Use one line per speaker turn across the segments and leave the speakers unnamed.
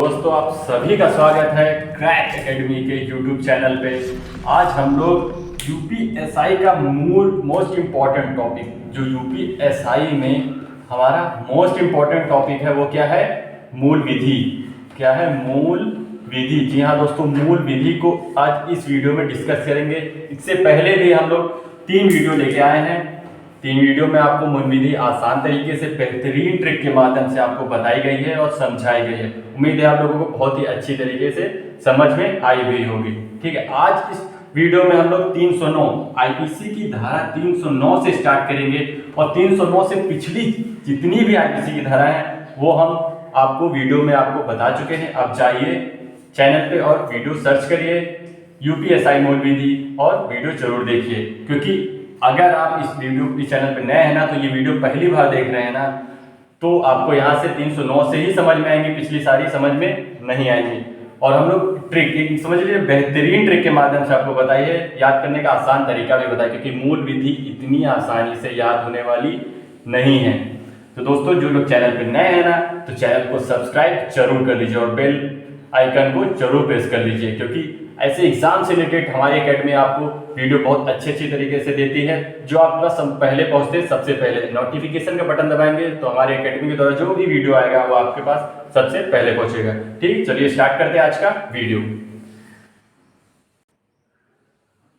दोस्तों आप सभी का स्वागत है क्रैक एकेडमी के यूट्यूब चैनल पे। आज हम लोग यूपीएसआई का मोस्ट इम्पॉर्टेंट टॉपिक, जो यूपीएसआई में हमारा मोस्ट इम्पॉर्टेंट टॉपिक है, वो क्या है? मूल विधि। क्या है? मूल विधि। जी हाँ दोस्तों, मूल विधि को आज इस वीडियो में डिस्कस करेंगे। इससे पहले भी हम लोग 3 वीडियो लेके आए हैं। 3 वीडियो में आपको मूल विधि आसान तरीके से बेहतरीन ट्रिक के माध्यम से आपको बताई गई है और समझाई गई है। उम्मीद है आप लोगों को बहुत ही अच्छी तरीके से समझ में आई हुई होगी। ठीक है, आज इस वीडियो में हम लोग 309 आईपीसी की धारा 309 से स्टार्ट करेंगे और 309 से पिछली जितनी भी आईपीसी की धारा है वो हम आपको वीडियो में आपको बता चुके हैं। अब जाइए चैनल पे और वीडियो सर्च करिए यूपीएसआई मूल विधि और वीडियो जरूर देखिए, क्योंकि अगर आप इस चैनल पे नए हैं ना, तो ये वीडियो पहली बार देख रहे हैं ना, तो आपको यहाँ से 309 से ही समझ में आएंगी, पिछली सारी समझ में नहीं आएंगी। और हम लोग ट्रिक, एक समझ लीजिए बेहतरीन ट्रिक के माध्यम से आपको बताइए, याद करने का आसान तरीका भी बताइए, क्योंकि मूल विधि इतनी आसानी से याद होने वाली नहीं है। तो दोस्तों जो लोग चैनल पे नए हैं ना, तो चैनल को सब्सक्राइब जरूर कर लीजिए और बेल आइकन को जरूर प्रेस कर लीजिए, क्योंकि ऐसे एग्जाम से रिलेटेड हमारी एकेडमी आपको वीडियो बहुत अच्छी तरीके से देती है। जो आपके पास पहले पहुंचते सबसे पहले नोटिफिकेशन का बटन दबाएंगे तो हमारी एकेडमी के द्वारा जो भी वीडियो आएगा वो आपके पास सबसे पहले पहुंचेगा। ठीक, चलिए स्टार्ट करते हैं आज का वीडियो।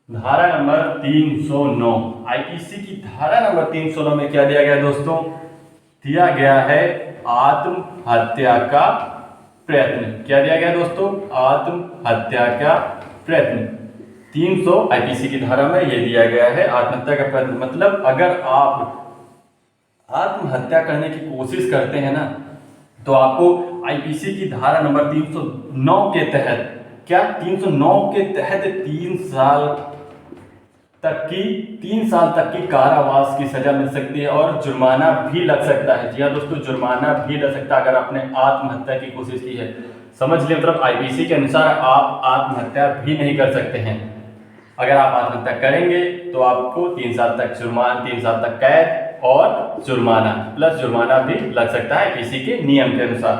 धारा नंबर 309 आईपीसी की धारा नंबर 309 में क्या दिया गया दोस्तों? दिया गया है आत्महत्या का प्रयत्न। क्या दिया गया दोस्तों? आत्महत्या का प्रयत्न। 300 आईपीसी की धारा में यह दिया गया है आत्महत्या का प्रयत्न। मतलब अगर आप आत्महत्या करने की कोशिश करते हैं ना, तो आपको आईपीसी की धारा नंबर 309 के तहत, क्या 309 के तहत 3 साल तक की कारावास की सजा मिल सकती है और जुर्माना भी लग सकता है। जी हाँ दोस्तों, जुर्माना भी लग सकता है अगर आपने आत्महत्या की कोशिश की है। समझ लिया, मतलब आईपीसी के अनुसार आप आत्महत्या भी नहीं कर सकते हैं। अगर आप आत्महत्या करेंगे तो आपको 3 साल तक जुर्माना, 3 साल तक कैद और जुर्माना प्लस जुर्माना भी लग सकता है आईपीसी के नियम के अनुसार।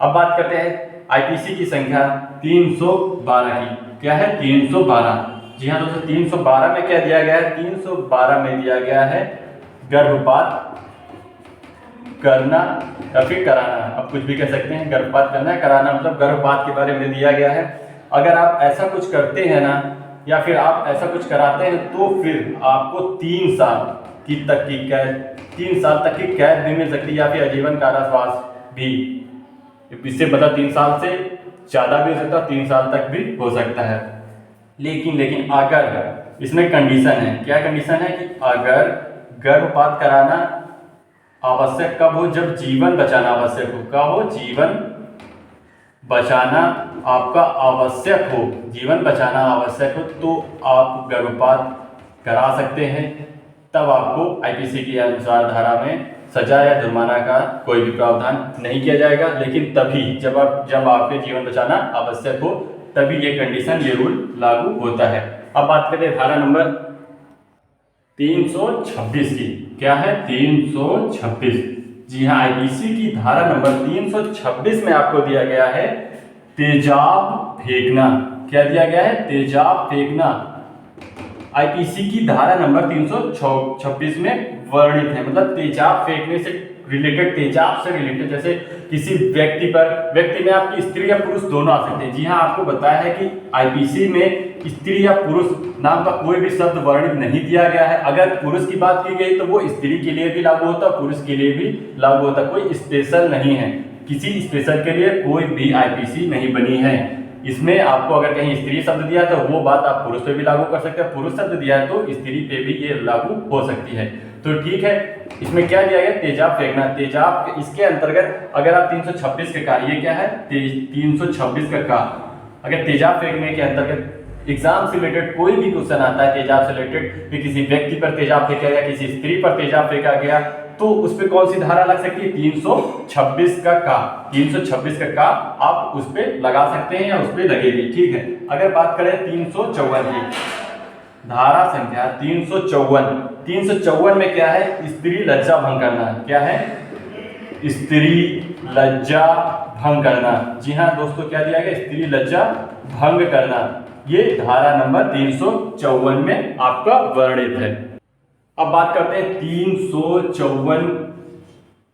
अब बात करते हैं आईपीसी की संख्या 312 की। क्या है? 312। जी हाँ दोस्तों, 312 में क्या दिया गया है? 312 में दिया गया है गर्भपात करना या फिर कराना, आप कुछ भी कह सकते हैं। गर्भपात करना है, कराना, मतलब गर्भपात के बारे में दिया गया है। अगर आप ऐसा कुछ करते हैं ना, या फिर आप ऐसा कुछ कराते हैं, तो फिर आपको 3 साल तक की कैद, 3 साल तक की कैद भी मिल सकती है, या फिर आजीवन कारावास भी। इससे बता 3 साल से ज्यादा भी हो सकता है, 3 साल तक भी हो सकता है। लेकिन अगर इसमें कंडीशन है, क्या कंडीशन है? कि अगर गर्भपात कराना आवश्यक कब हो? जब जीवन बचाना आवश्यक हो। कब हो? जीवन बचाना आपका आवश्यक हो, जीवन बचाना आवश्यक हो, तो आप गर्भपात करा सकते हैं। तब आपको आईपीसी के अनुसार धारा में सजा या जुर्माना का कोई भी प्रावधान नहीं किया जाएगा। लेकिन तभी जब आपके जीवन बचाना आवश्यक हो, तभी ये कंडीशन, ये रूल लागू होता है। अब बात करते हैं धारा नंबर 326 की। क्या है? 326। जी हाँ, आईपीसी की धारा नंबर 326 में आपको दिया गया है तेजाब फेंकना। क्या दिया गया है? तेजाब फेंकना। आईपीसी की धारा नंबर 326 में वर्णित है, मतलब तेजाब फेंकने से रिलेटेड, तेजाब से रिलेटेड, जैसे किसी व्यक्ति में आपकी स्त्री या पुरुष दोनों आ सकते हैं। जी हाँ, आपको बताया है कि आईपीसी में स्त्री या पुरुष नाम का कोई भी शब्द वर्णित नहीं दिया गया है। अगर पुरुष की बात की गई तो वो स्त्री के लिए भी लागू होता है, पुरुष के लिए भी लागू होता है। कोई स्पेशल नहीं है, किसी स्पेशल के लिए कोई भी आईपीसी नहीं बनी है। इसमें आपको अगर कहीं स्त्री शब्द दिया तो वो बात आप पुरुष पे भी लागू कर सकते हैं, पुरुष शब्द दिया है तो स्त्री पे भी ये लागू हो सकती है। तो ठीक है, इसमें क्या दिया गया? तेजाब फेंकना। तेजाब, इसके अंतर्गत अगर आप 326 का, ये क्या है? 326 का अगर तेजाब फेंकने के अंतर्गत एग्जाम से रिलेटेड कोई भी क्वेश्चन आता है तेजाब से रिलेटेड, कि किसी व्यक्ति पर तेजाब फेंका गया, किसी स्त्री पर तेजाब फेंका गया, तो उस पर कौन सी धारा लग सकती है? 326 का 326 का आप उस पर लगा सकते हैं या उस पर लगेगी। ठीक है, अगर बात करें 354 की, धारा संख्या 354 में क्या है? स्त्री लज्जा भंग करना। क्या है? स्त्री लज्जा भंग करना। जी हाँ दोस्तों, क्या दिया गया? स्त्री लज्जा भंग करना। ये धारा नंबर 354 में आपका वर्णित है। अब बात करते हैं 354,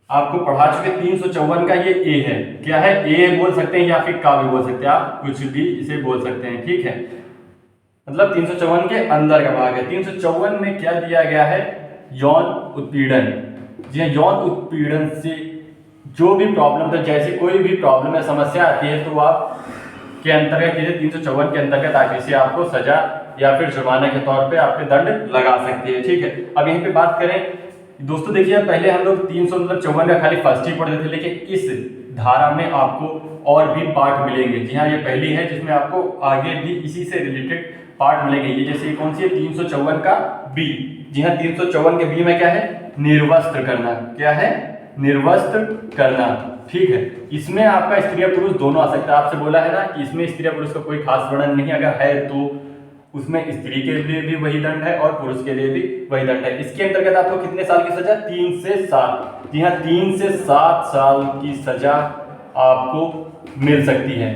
आपको पढ़ा चुके 354 का ये ए है। क्या है? ए बोल सकते हैं या फिर का भी बोल सकते हैं, आप कुछ भी इसे बोल सकते हैं, ठीक है। मतलब 354 के अंदर का भाग है। 354 में क्या दिया गया है? यौन उत्पीड़न। जी हाँ, यौन उत्पीड़न से जो भी प्रॉब्लम था, जैसे कोई भी प्रॉब्लम या समस्या आती है तो आप के अंतर्गत 354 के अंतर्गत आईपीसी आपको सजा या फिर जुर्माने के तौर पे आपके दंड लगा सकती है, ठीक है। अब यहीं पे बात करें दोस्तों, देखिए पहले हम लोग 354 का खाली फर्स्ट ही पढ़ते थे, लेकिन इस धारा में आपको और भी पार्ट मिलेंगे। जी हाँ, ये पहली है जिसमें आपको आगे भी इसी से रिलेटेड पार्ट मिलेंगे। ये जैसे कौन सी है? 354 का बी। जी हाँ, 354 के बी में क्या है? निर्वस्त्र करना। क्या है? निर्वस्त्र करना, ठीक है। इसमें आपका स्त्री या पुरुष दोनों आ सकता है। आपसे बोला है ना कि इसमें स्त्री या पुरुष का कोई खास वर्णन नहीं, अगर है तो उसमें स्त्री के लिए भी वही दंड है और पुरुष के लिए भी वही दंड है। इसके अंतर्गत आपको कितने साल की सजा? 3 से 7। जी हाँ, 3 से 7 साल की सजा आपको मिल सकती है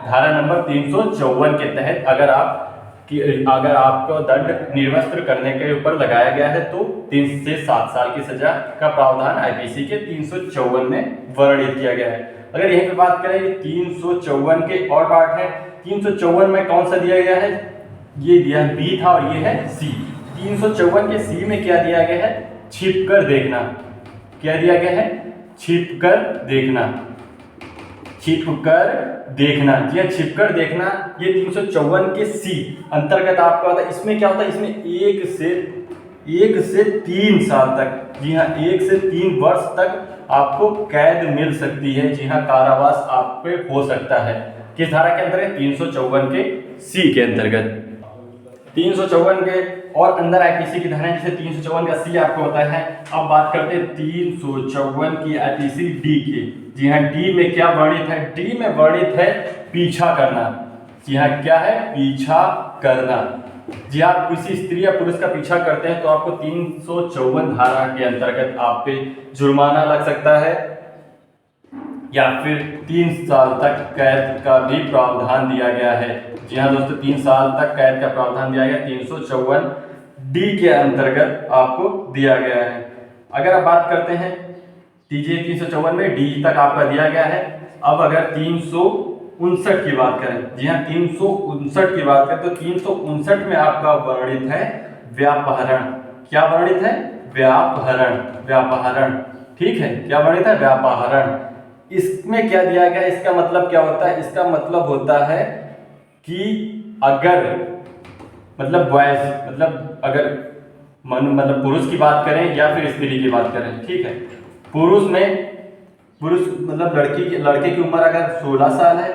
धारा नंबर 354 के तहत। अगर आपको दंड निर्वस्त्र करने के ऊपर लगाया गया है तो 3 से 7 साल की सजा का प्रावधान आईपीसी के 354 में वर्णित किया गया है। अगर यहीं पे बात करें 354 के और पार्ट है। 354 में कौन सा दिया गया है? ये दिया है बी था और ये है सी। 354 के सी में क्या दिया गया है? छिप कर देखना। क्या दिया गया है? छिप कर देखना। छिप कर देखना। जी हाँ, छिप कर देखना ये 354 के सी अंतर्गत आपका होता है। इसमें क्या होता है? इसमें 1 से 3 साल तक, जी हाँ 1 से 3 वर्ष तक आपको कैद मिल सकती है। जी हाँ, कारावास आप पे हो सकता है। किस धारा के अंतर्गत? 354 के सी के अंतर्गत। 354 के और अंदर आईपीसी की धारा जैसे 354 का सी आपको होता है। अब बात करते हैं 354 की आईपीसी डी की। जी हाँ, डी में क्या वर्णित है? डी में वर्णित है पीछा करना। जी हाँ, क्या है? पीछा करना। जी आप किसी स्त्री या पुरुष का पीछा करते हैं तो आपको 354 धारा के अंतर्गत आप पे जुर्माना लग सकता है या फिर 3 साल तक कैद का भी प्रावधान दिया गया है। जी हाँ दोस्तों, 3 साल तक कैद का प्रावधान दिया गया 354 डी के अंतर्गत आपको दिया गया है। अगर आप बात करते हैं टीजे 354 में डी तक आपका दिया गया है। अब अगर 359 की बात करें, जी हाँ 359 की बात करें तो 359 में आपका वर्णित है व्यापहरण। क्या वर्णित है? व्यापहरण। व्यापहरण, ठीक है। क्या वर्णित है? व्यापहरण। इसमें क्या दिया गया? इसका मतलब क्या होता है? इसका मतलब होता है कि अगर मतलब बॉयज मतलब अगर मतलब पुरुष की बात करें या फिर स्त्री की बात करें, ठीक है। पुरुष मतलब लड़के की उम्र अगर 16 साल है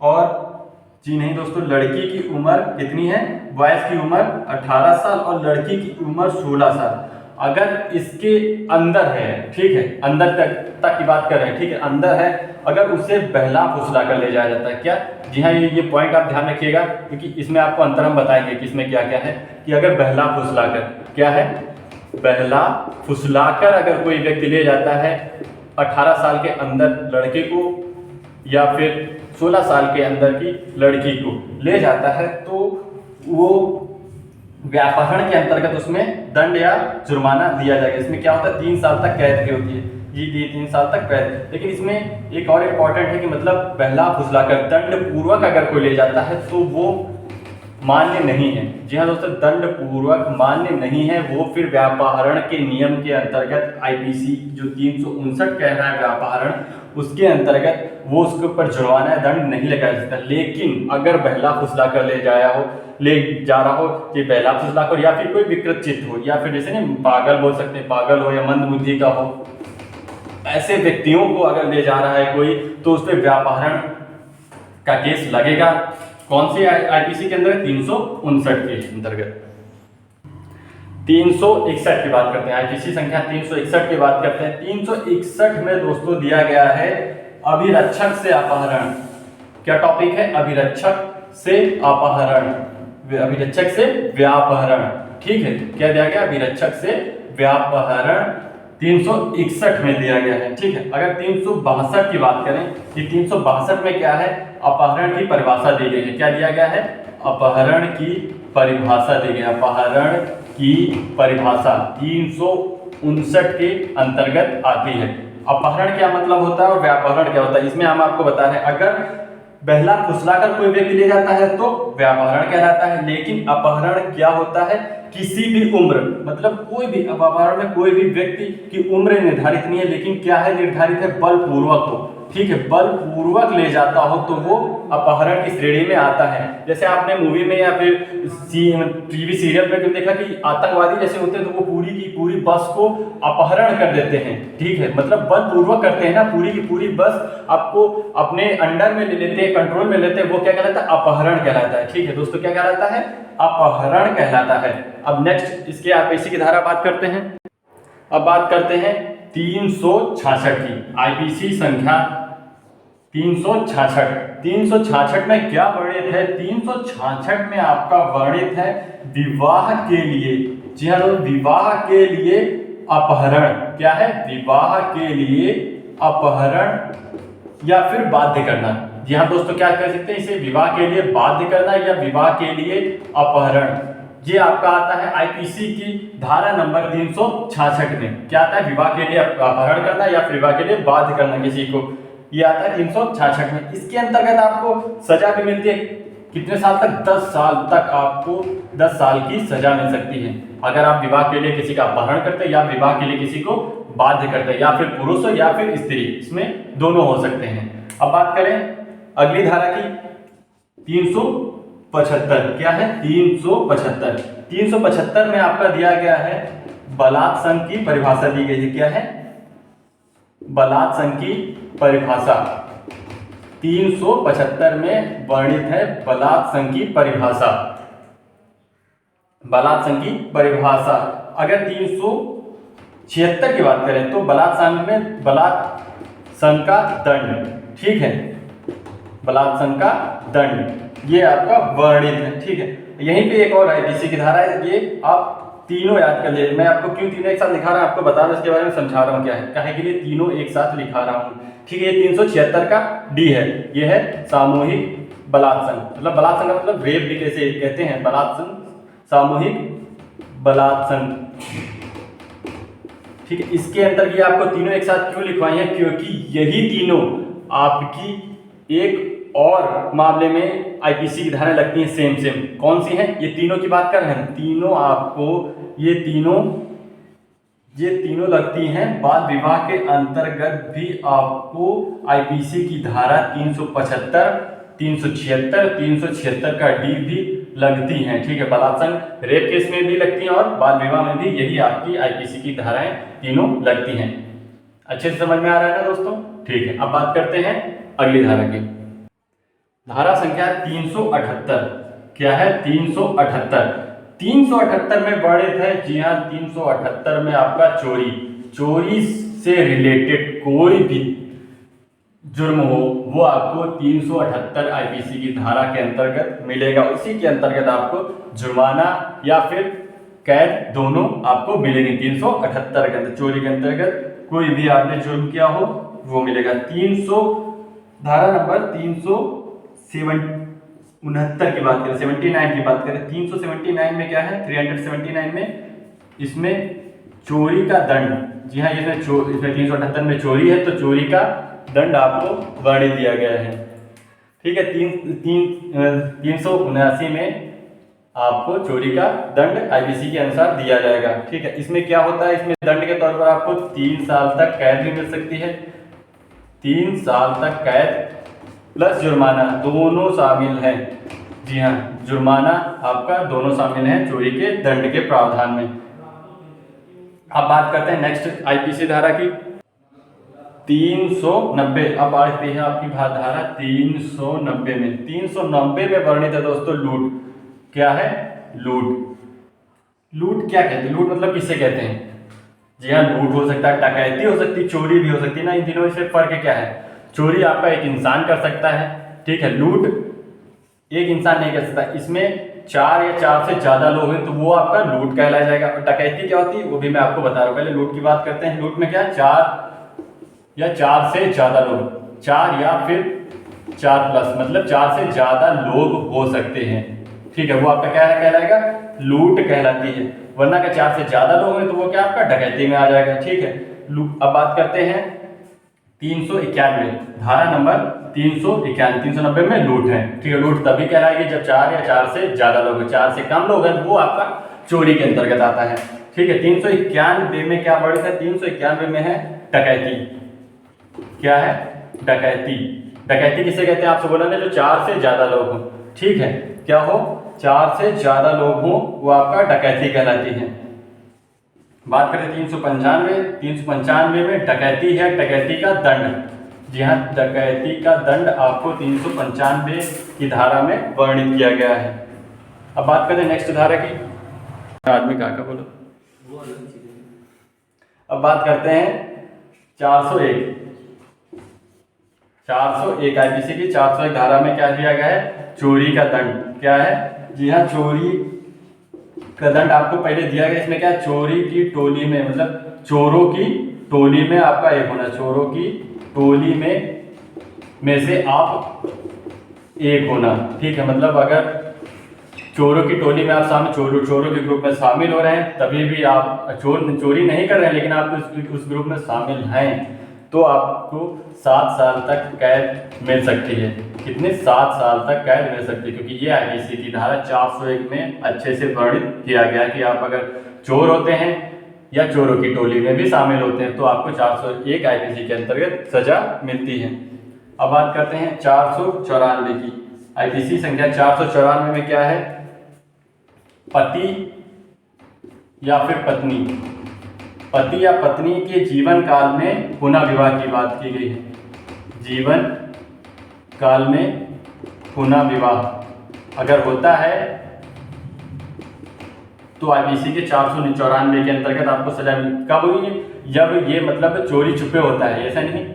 और जी नहीं दोस्तों, लड़की की उम्र कितनी है? बॉयज की उम्र 18 साल और लड़की की उम्र 16 साल। अगर इसके अंदर है, ठीक है, अंदर तक की बात कर रहे हैं, ठीक है, अंदर है, अगर उसे बहला फुसला कर ले जाया जाता है। क्या? जी हाँ, ये पॉइंट आप ध्यान रखिएगा क्योंकि इसमें आपको अंतर हम बताएंगे कि इसमें क्या क्या है। कि अगर बहला फुसला कर, क्या है? बहला फुसला कर अगर कोई व्यक्ति ले जाता है 18 साल के अंदर लड़के को या फिर 16 साल के अंदर की लड़की को ले जाता है तो वो व्यापहरण के अंतर्गत उसमें दंड या जुर्माना दिया जाएगा। इसमें क्या होता है? 3 साल तक कैद की होती है। जी 3 साल तक कैद। लेकिन इसमें एक और इम्पॉर्टेंट है कि मतलब बहला फुसला कर दंड पूर्वक अगर कोई ले जाता है तो वो मान्य नहीं है। जी हाँ दोस्तों, दंड पूर्वक मान्य नहीं है वो। फिर व्यापहरण के नियम के अंतर्गत आईपीसी जो 359 कह रहा है व्यापहरण, उसके अंतर्गत वो उसके ऊपर जुर्माना दंड नहीं लगाया जाता। लेकिन अगर बहला फुसला कर ले जा रहा हो कि बहला फुसला कर या फिर कोई विकृत चित्त हो या फिर जैसे नहीं पागल बोल सकते हैं, पागल हो या मंद बुद्धि का हो, ऐसे व्यक्तियों को अगर ले जा रहा है कोई तो उस पर व्यापहरण का केस लगेगा। कौन सी आईपीसी के अंदर? 359 के अंतर्गत। 361 की बात करते हैं, आईपीसी संख्या 361 की बात करते हैं। 361 में दोस्तों दिया गया है अभिरक्षक से अपहरण। क्या टॉपिक है? अभिरक्षक से अपहरण, अभिरक्षक से व्यापहरण, ठीक है। क्या दिया गया? अभिरक्षक से व्यापहरण 361 में दिया गया है। ठीक है, अगर 362 की बात करें कि 362 में क्या है, अपहरण की परिभाषा दी गई है। क्या दिया गया है? अपहरण की परिभाषा दी गई है। अपहरण की परिभाषा 359 के अंतर्गत आती है। अपहरण क्या मतलब होता है और व्यापहरण क्या होता है, इसमें हम आपको बता रहे हैं। अगर बहला फुसलाकर कोई व्यक्ति ले जाता है तो व्यापहरण कहलाता है, लेकिन अपहरण क्या होता है? किसी भी उम्र, मतलब कोई भी, अपहरण में कोई भी व्यक्ति की उम्र निर्धारित नहीं है, लेकिन क्या है निर्धारित है? बलपूर्वक हो। ठीक है, बलपूर्वक ले जाता हो तो वो अपहरण की श्रेणी में आता है। जैसे आपने मूवी में या फिर टीवी सीरियल में देखा कि आतंकवादी जैसे होते हैं तो वो पूरी की पूरी बस को अपहरण कर देते हैं। ठीक है, मतलब बलपूर्वक करते हैं ना, पूरी की पूरी बस आपको अपने अंडर में ले लेते हैं, कंट्रोल में लेते हैं, वो क्या कहलाता है? अपहरण कहलाता है। ठीक है दोस्तों, क्या कहलाता है? अपहरण कहलाता है। अब नेक्स्ट इसके आईपीसी की धारा बात करते हैं। अब बात करते हैं 366 की, आईपीसी संख्या 366। 366 में क्या वर्णित है? 366 में आपका वर्णित है विवाह के लिए। जी हाँ, विवाह के लिए अपहरण। क्या है? विवाह के लिए अपहरण या फिर बाध्य करना। जी हाँ दोस्तों, क्या कह सकते हैं इसे? विवाह के लिए बाध्य करना या विवाह के लिए अपहरण। ये आपका आता है आईपीसी की धारा नंबर 366 में। क्या आता है? विवाह के लिए अपहरण करना या फिर विवाह के लिए बाध्य करना किसी को, ये आता है 366 में। इसके अंतर्गत आपको सजा भी मिलती है। कितने साल तक? 10 साल तक आपको 10 साल की सजा मिल सकती है अगर आप विवाह के लिए किसी का अपहरण करते हैं या विवाह के लिए किसी को बाध्य करते हैं, या फिर पुरुष हो या फिर स्त्री, इसमें दोनों हो सकते हैं। अब बात करें अगली धारा की, 375। क्या है? 375। 375 में आपका दिया गया है बलात्संग की परिभाषा दी गई है। क्या है? बलात्संग की परिभाषा 375 में वर्णित है बलात्संग की परिभाषा। बलात्संग की परिभाषा अगर 376 की बात करें तो बलात्संग में बलात्संग का दंड। ठीक है, बलात्संग का दंड ये आपका वर्णित है। ठीक है, यहीं पे एक और आईपीसी की धारा है, ये आप तीनों याद कर लीजिए। मैं आपको क्यों तीनों एक साथ लिखा रहा हूं आपको बता रहा हूं, इसके बारे में समझा रहा हूं क्या है, काहे के लिए तीनों एक साथ लिखा रहा हूं। ठीक है, ये 376 का डी है, ये है सामूहिक बलात्संग। मतलब बलात्संग का मतलब रेप भी कैसे कहते हैं, बलात्संग, सामूहिक बलात्संग। ठीक है, इसके अंदर ये आपको तीनों एक साथ क्यों लिखवाई है? क्योंकि यही तीनों आपकी एक और मामले में आईपीसी की धाराएं लगती हैं सेम सेम। कौन सी हैं? ये तीनों की बात कर रहे हैं। तीनों आपको ये तीनों लगती हैं बाल विवाह के अंतर्गत भी आपको आईपीसी की धारा 375, 376, 376 का डी भी लगती हैं। ठीक है, बलात्संग रेप केस में भी लगती हैं और बाल विवाह में भी यही आपकी आईपीसी की धाराएं तीनों लगती हैं। अच्छे से समझ में आ रहा है ना दोस्तों? ठीक है, अब बात करते हैं अगली धारा की। धारा संख्या 378। क्या है? 378। 378 में वर्णित है, जी हाँ, 378 में आपका चोरी से रिलेटेड कोई भी जुर्म हो वो आपको 378 आईपीसी की धारा के अंतर्गत मिलेगा। उसी के अंतर्गत आपको जुर्माना या फिर कैद दोनों आपको मिलेगी। 378 के अंतर्गत चोरी के अंतर्गत कोई भी आपने जुर्म किया हो वो मिलेगा। 300 धारा नंबर 369 की बात करें, 79 की बात करें, 379 में क्या है? 379 में इसमें चोरी का दंड, जी हाँ, इसमें 378 में चोरी है तो चोरी का दंड आपको वर्णित दिया गया है। ठीक है, 379 में आपको चोरी का दंड आईपीसी के अनुसार दिया जाएगा। ठीक है, इसमें क्या होता है? इसमें दंड के तौर पर आपको 3 साल तक कैद भी मिल सकती है। 3 साल तक कैद प्लस जुर्माना दोनों शामिल हैं। जी हाँ, जुर्माना आपका दोनों शामिल हैं चोरी के दंड के प्रावधान में। अब बात करते हैं नेक्स्ट आईपीसी धारा की 390। अब आती है आपकी धारा 390 में। 390 में वर्णित है दोस्तों लूट। क्या है? लूट क्या कहते हैं? लूट मतलब किसे कहते हैं? जी हाँ, लूट हो सकता है, डकैती हो सकती है, चोरी भी हो सकती है ना। इन तीनों में से फर्क क्या है? चोरी आपका एक इंसान कर सकता है, ठीक है, लूट एक इंसान नहीं कर सकता। इसमें 4 या 4 से ज़्यादा लोग हैं तो वो आपका लूट कहलाया जाएगा। और डकैती क्या होती है वो भी मैं आपको बता रहा हूँ। पहले लूट की बात करते हैं। लूट में क्या है, 4 या 4 से ज़्यादा लोग, 4 या फिर 4 प्लस, मतलब 4 से ज़्यादा लोग हो सकते हैं, ठीक है, वो आपका क्या कहलाएगा, लूट कहलाती है। वरना का 4 से ज़्यादा लोग हैं तो वो क्या आपका डकैती में आ जाएगा, ठीक है। अब बात करते हैं 391 धारा नंबर 391 390 में लूट है, ठीक है। लूट तभी कहलाएगी जब 4 या 4 से ज़्यादा लोग हैं। 4 से कम लोग हैं तो वो आपका चोरी के अंतर्गत आता है, ठीक है। 391 में क्या वर्ड है, 391 में है डकैती। क्या है, डकैती। डकैती किसे कहते हैं, आपसे बोला ना, जो 4 से ज़्यादा लोग हों, ठीक है, क्या हो, 4 से ज़्यादा लोग हों वो आपका डकैती कहलाती है। बात करें 395 में डकैती है, डकैती का दंड। जी हाँ, डकैती का दंड आपको 395 की धारा में वर्णित किया गया है। अब बात करें नेक्स्ट धारा की, आदमी का बोलो। अब बात करते हैं 401 आईपीसी की 401 धारा में क्या दिया गया है, चोरी का दंड। क्या है, जी हाँ, चोरी का दंड आपको पहले दिया गया। इसमें क्या है, चोरी की टोली में, मतलब चोरों की टोली में आपका एक होना, चोरों की टोली में से आप एक होना, ठीक है। मतलब अगर चोरों की टोली में आप शामिल, चोरों के ग्रुप में शामिल हो रहे हैं, तभी भी आप चोरी नहीं कर रहे हैं लेकिन आप उस ग्रुप में शामिल हैं, तो आपको 7 साल तक कैद मिल सकती है। कितने, 7 साल तक कैद मिल सकती है, क्योंकि ये आईपीसी की धारा 401 में अच्छे से वर्णित किया गया कि आप अगर चोर होते हैं या चोरों की टोली में भी शामिल होते हैं तो आपको 401 आईपीसी के अंतर्गत सजा मिलती है। अब बात करते हैं 494 की। आईपीसी संख्या 494 में क्या है, पति या फिर पत्नी, पति या पत्नी के जीवन काल में पुनः विवाह की बात की गई है। जीवन काल में पुनः विवाह अगर होता है तो आईपीसी के 494 के अंतर्गत आपको सजा कब हुई, जब ये मतलब चोरी छुपे होता है। ऐसा नहीं,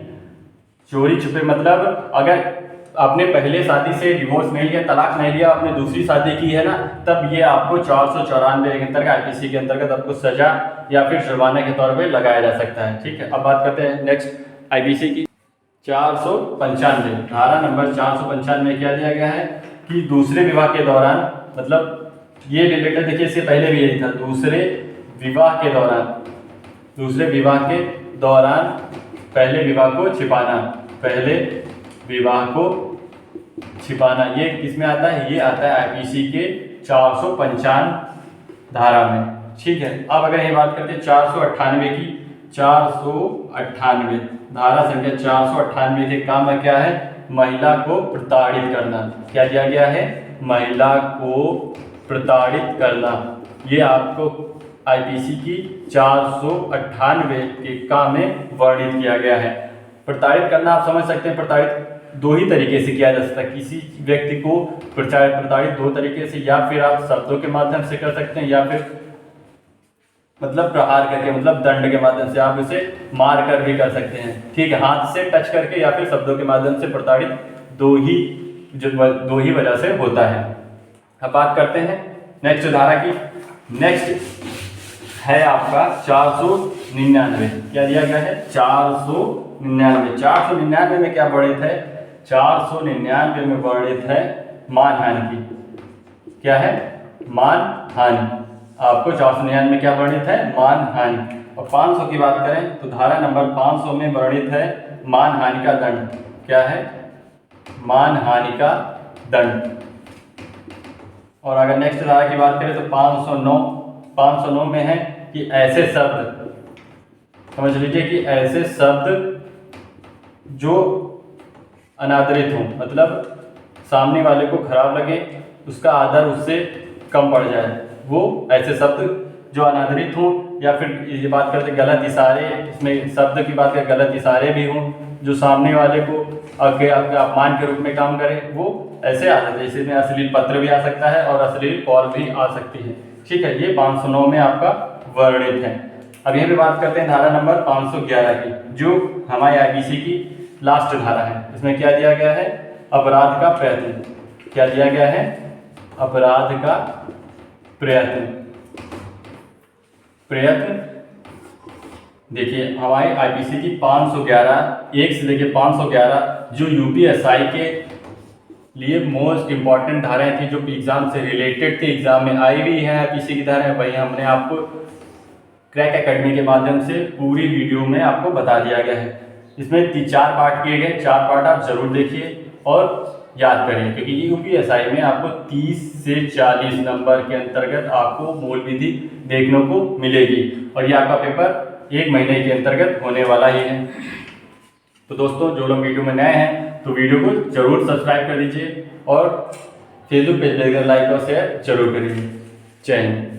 चोरी छुपे मतलब अगर आपने पहले शादी से डिवोर्स नहीं लिया, तलाक नहीं लिया, आपने दूसरी शादी की है ना, तब ये आपको 494 के अंतर्गत आईपीसी के अंतर्गत आपको सजा या फिर जुर्माने के तौर पे लगाया जा सकता है, ठीक है। अब बात करते हैं नेक्स्ट आईपीसी की 495 धारा नंबर 495 में क्या दिया गया है कि दूसरे विवाह के दौरान, मतलब ये रिलेटेड देखिए, इससे पहले भी यही था, दूसरे विवाह के दौरान पहले विवाह को छिपाना, पहले विवाह को छिपाना, ये किसमें आता है, ये आता है आईपीसी के 495 धारा में, ठीक है। अब अगर ये बात करते हैं 498 की, 498 धारा संख्या 498 के काम में क्या है, महिला को प्रताड़ित करना। क्या दिया गया है, महिला को प्रताड़ित करना। ये आपको आईपीसी की 498 के काम में वर्णित किया गया है। प्रताड़ित करना आप समझ सकते हैं, प्रताड़ित दो ही तरीके से किया जा सकता है। किसी व्यक्ति को प्रताड़ित दो तरीके से, या फिर आप शब्दों के माध्यम से कर सकते हैं, या फिर मतलब प्रहार करके, मतलब दंड के माध्यम से, आप इसे मार कर भी कर सकते हैं, ठीक है, हाथ से टच करके या फिर शब्दों के माध्यम से। प्रताड़ित दो ही वजह से होता है। अब बात करते हैं नेक्स्ट धारा की। नेक्स्ट है आपका 499। क्या दिया गया है, 499 में क्या वर्णित है, 499 में वर्णित है मानहानि की। क्या है, मानहानि। आपको 499 में क्या वर्णित है, मानहानि। और 500 की बात करें तो धारा नंबर 500 में वर्णित है मानहानि का दंड। क्या है, मानहानि का दंड। और अगर नेक्स्ट धारा की बात करें तो 509 में है कि ऐसे शब्द, समझ लीजिए कि ऐसे शब्द जो अनादरित हों, मतलब सामने वाले को खराब लगे, उसका आदर उससे कम पड़ जाए, वो ऐसे शब्द जो अनादरित हों, या फिर ये बात करते गलत इशारे, इसमें शब्द की बात करें गलत इशारे भी हों जो सामने वाले को आपके अपमान के रूप में काम करे, वो ऐसे आ जाते हैं। इसमें अश्लील पत्र भी आ सकता है और अश्लील कॉल भी आ सकती है, ठीक है। ये 509 में आपका वर्णित है। अब यहाँ पे बात करते हैं धारा नंबर 511 की, जो हमारे आईपीसी की लास्ट धारा है। इसमें क्या दिया गया है, अपराध का प्रयत्न। क्या दिया गया है, अपराध का प्रयत्न। देखिए हमारे आईपीसी की 511 1 से लेके 511 जो यूपीएसआई के लिए मोस्ट इम्पॉर्टेंट धाराएं थी, जो एग्जाम से रिलेटेड थी, एग्जाम में आई हुई है आईपीसी की धाराएं, वही हमने आपको क्रैक एकेडमी के माध्यम से पूरी वीडियो में आपको बता दिया गया है। इसमें 4 पार्ट किए गए, 4 पार्ट आप जरूर देखिए और याद करें, क्योंकि यूपीएसआई में आपको 30 से 40 नंबर के अंतर्गत आपको मूल विधि देखने को मिलेगी और ये आपका पेपर 1 महीने के अंतर्गत होने वाला ही है। तो दोस्तों जो लोग वीडियो में नए हैं तो वीडियो को जरूर सब्सक्राइब कर दीजिए और फेसबुक पेज पर लाइक और शेयर जरूर करिए। जय हिंद।